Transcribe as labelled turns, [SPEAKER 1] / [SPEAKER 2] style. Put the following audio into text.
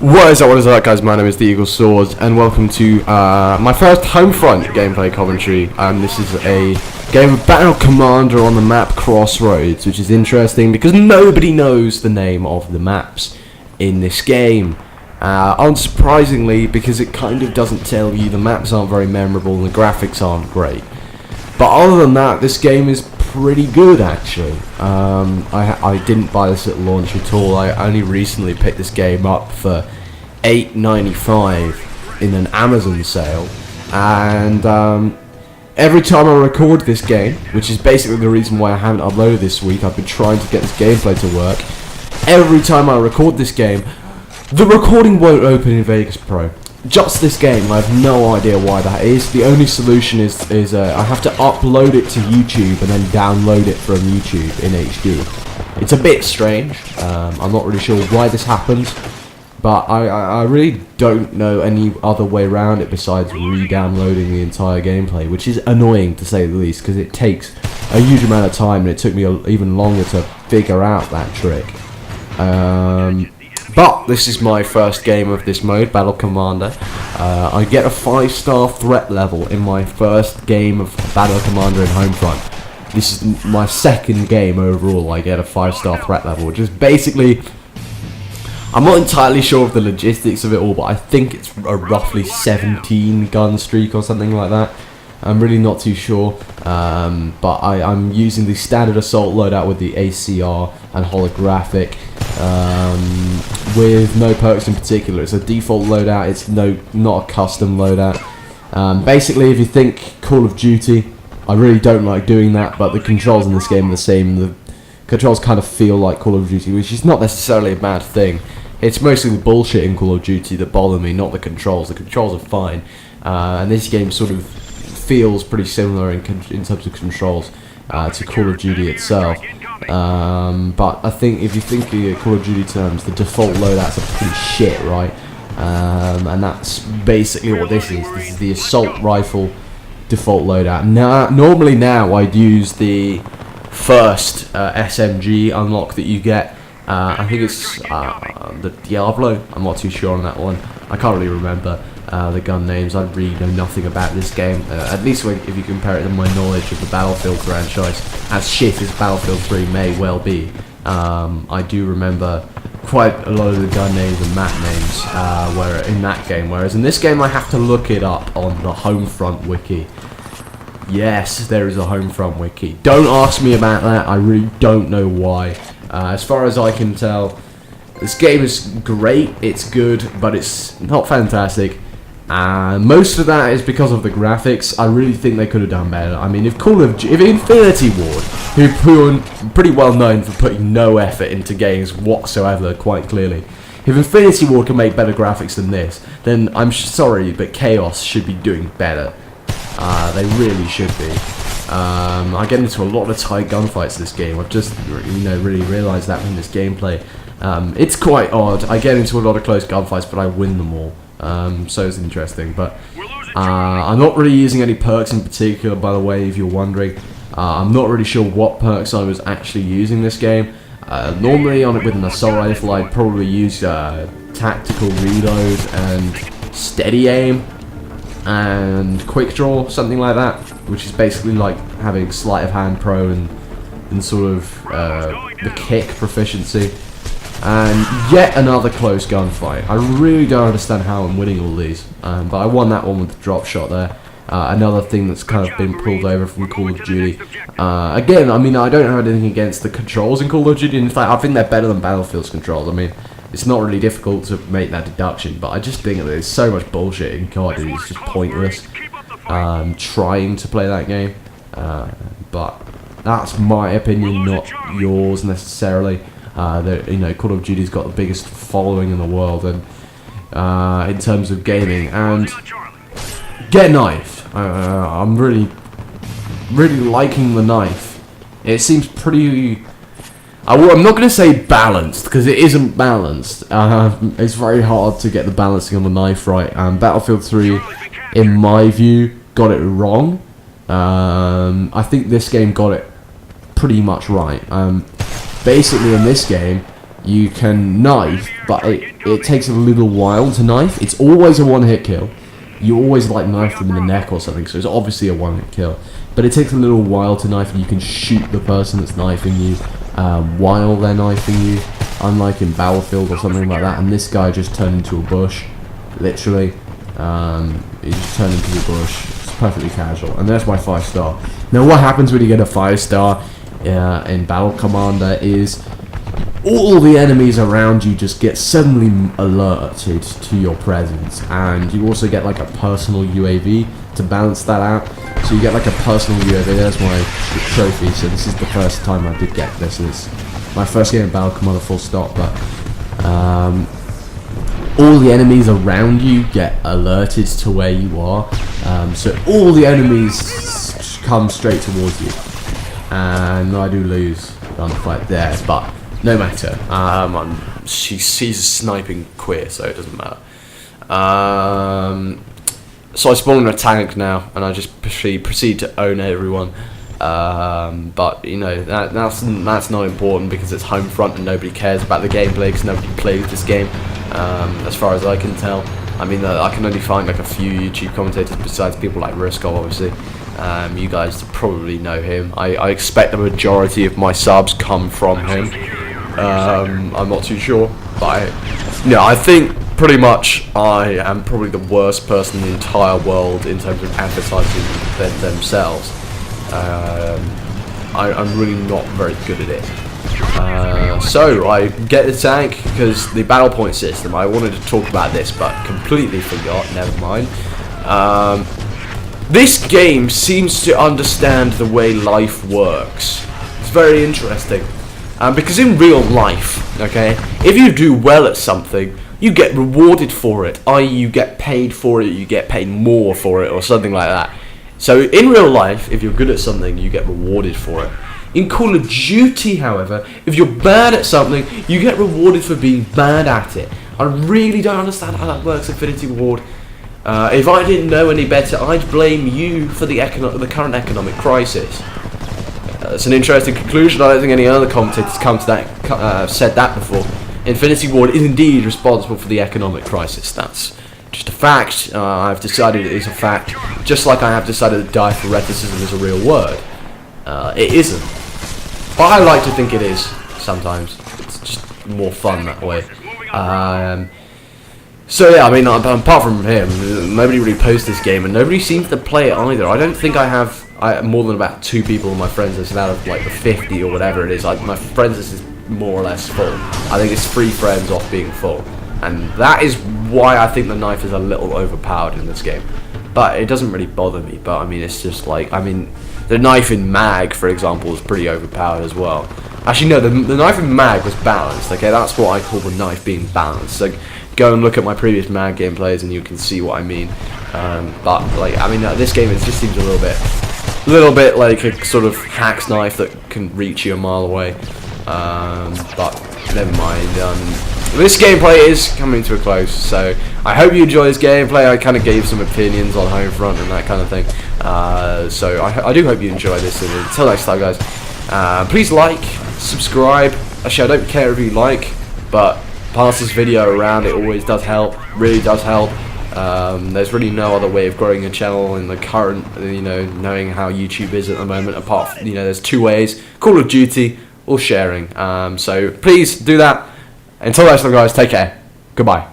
[SPEAKER 1] What is up guys, my name is the Eagle Swords and welcome to my first Homefront gameplay commentary. This is a game of Battle Commander on the map Crossroads, which is interesting because nobody knows the name of the maps in this game. Unsurprisingly, because it kind of doesn't tell you, the maps aren't very memorable and the graphics aren't great. But other than that, this game is pretty good actually. I didn't buy this at launch at all. I only recently picked this game up for $8.95 in an Amazon sale, and every time I record this game, which is basically the reason why I haven't uploaded this week, I've been trying to get this gameplay to work. Every time I record this game, the recording won't open in Vegas Pro. Just this game, I have no idea why that is. The only solution is I have to upload it to YouTube and then download it from YouTube in HD. It's a bit strange. I'm not really sure why this happens, but I really don't know any other way around it besides re-downloading the entire gameplay, which is annoying to say the least, because it takes a huge amount of time and it took me even longer to figure out that trick. But this is my first game of this mode, Battle Commander. I get a 5-star threat level in my first game of Battle Commander in Homefront. This is my second game overall. I get a 5-star threat level, which is basically, I'm not entirely sure of the logistics of it all, but I think it's a roughly 17 gun streak or something like that. I'm really not too sure, but I'm using the standard assault loadout with the ACR and holographic, with no perks in particular. It's a default loadout, it's not a custom loadout. Basically, if you think Call of Duty, I really don't like doing that, but the controls in this game are the same. The controls kind of feel like Call of Duty, which is not necessarily a bad thing. It's mostly the bullshit in Call of Duty that bother me, not the controls. The controls are fine, and this game sort of feels pretty similar in terms of controls to Call of Duty itself. But I think if you think in Call of Duty terms, the default loadouts are pretty shit, right? And that's basically what this is. This is the assault rifle default loadout. Normally now I'd use the first SMG unlock that you get. I think it's the Diablo. I'm not too sure on that one. I can't really remember the gun names. I really know nothing about this game, at least if you compare it to my knowledge of the Battlefield franchise, as shit as Battlefield 3 may well be. I do remember quite a lot of the gun names and map names in that game, whereas in this game I have to look it up on the Homefront wiki. Yes, there is a Homefront wiki. Don't ask me about that, I really don't know why. As far as I can tell, this game is great, it's good, but it's not fantastic. Most of that is because of the graphics. I really think they could have done better. I mean, if Infinity Ward, who are pretty well known for putting no effort into games whatsoever, quite clearly, if Infinity Ward can make better graphics than this, then I'm sorry, but Chaos should be doing better. They really should be. I get into a lot of tight gunfights this game. I've just really realised that in this gameplay. It's quite odd. I get into a lot of close gunfights, but I win them all. So it's interesting, but I'm not really using any perks in particular, by the way, if you're wondering. I'm not really sure what perks I was actually using this game. Normally with an assault rifle I'd probably use tactical reload and steady aim and quick draw, something like that, which is basically like having sleight of hand pro and sort of the kick proficiency. And yet another close gunfight. I really don't understand how I'm winning all these, but I won that one with the drop shot there. Another thing that's kind of been pulled over from Call of Duty. Again, I mean, I don't have anything against the controls in Call of Duty. In fact, I think they're better than Battlefield's controls. I mean, it's not really difficult to make that deduction, but I just think that there's so much bullshit in COD, it's just pointless trying to play that game. But that's my opinion, not yours necessarily. Call of Duty's got the biggest following in the world, and in terms of gaming, and get knife. I'm really liking the knife. It seems pretty. I'm not going to say balanced, because it isn't balanced. It's very hard to get the balancing on the knife right. Battlefield 3, in my view, got it wrong. I think this game got it pretty much right. Basically in this game, you can knife, but it takes a little while to knife. It's always a one-hit kill. You always like knife them in the neck or something, so it's obviously a one-hit kill. But it takes a little while to knife, and you can shoot the person that's knifing you while they're knifing you, unlike in Battlefield or something like that. And this guy just turned into a bush, literally. He just turned into a bush. It's perfectly casual. And there's my 5-star. Now what happens when you get a 5-star in Battle Commander is all the enemies around you just get suddenly alerted to your presence, and you also get like a personal UAV to balance that out. So you get like a personal UAV. There's my trophy. So this is the first time I did get this. It's my first game in Battle Commander, full stop. But all the enemies around you get alerted to where you are. So all the enemies come straight towards you, and I do lose gunfight there, but no matter. She's a sniping queer, so it doesn't matter. So I spawn in a tank now, and I just proceed to own everyone. But you know that's not important because it's Homefront and nobody cares about the gameplay because nobody plays this game. As far as I can tell. I mean, I can only find like a few YouTube commentators besides people like Risco, obviously. You guys probably know him. I expect the majority of my subs come from him. I'm not too sure, but I think pretty much I am probably the worst person in the entire world in terms of advertising themselves. I'm really not very good at it. So I get the tank because the battle point system. I wanted to talk about this, but completely forgot. Never mind. This game seems to understand the way life works. It's very interesting. Because in real life, okay, if you do well at something, you get rewarded for it, i.e. you get paid for it, you get paid more for it, or something like that. So in real life, if you're good at something, you get rewarded for it. In Call of Duty, however, if you're bad at something, you get rewarded for being bad at it. I really don't understand how that works, Infinity Ward. If I didn't know any better, I'd blame you for the current economic crisis. It's an interesting conclusion. I don't think any other commentators come to that said that before. Infinity Ward is indeed responsible for the economic crisis. That's just a fact. I've decided it is a fact, just like I have decided that diaphoretichism is a real word. It isn't, but I like to think it is sometimes. It's just more fun that way. So yeah, I mean, apart from him, nobody really posts this game, and nobody seems to play it either. I don't think I have more than about 2 people on my friends list out of like the 50 or whatever it is. Like my friends list is more or less full. I think it's 3 friends off being full, and that is why I think the knife is a little overpowered in this game. But it doesn't really bother me. But I mean, it's just like, I mean, the knife in Mag, for example, is pretty overpowered as well. Actually, no, the knife in Mag was balanced. Okay, that's what I call the knife being balanced. Like, go and look at my previous Mag gameplays, and you can see what I mean. But like, I mean, this game, it just seems a little bit like a sort of hack's knife that can reach you a mile away. But never mind. This gameplay is coming to a close, so I hope you enjoy this gameplay. I kind of gave some opinions on Homefront and that kind of thing. So I do hope you enjoy this. And until next time, guys, please like, subscribe. Actually, I don't care if you like, but pass this video around. It always does help. Really does help. There's really no other way of growing a channel in the current, knowing how YouTube is at the moment. Apart from, there's 2 ways: Call of Duty or sharing. So please do that. Until next time, guys, take care. Goodbye.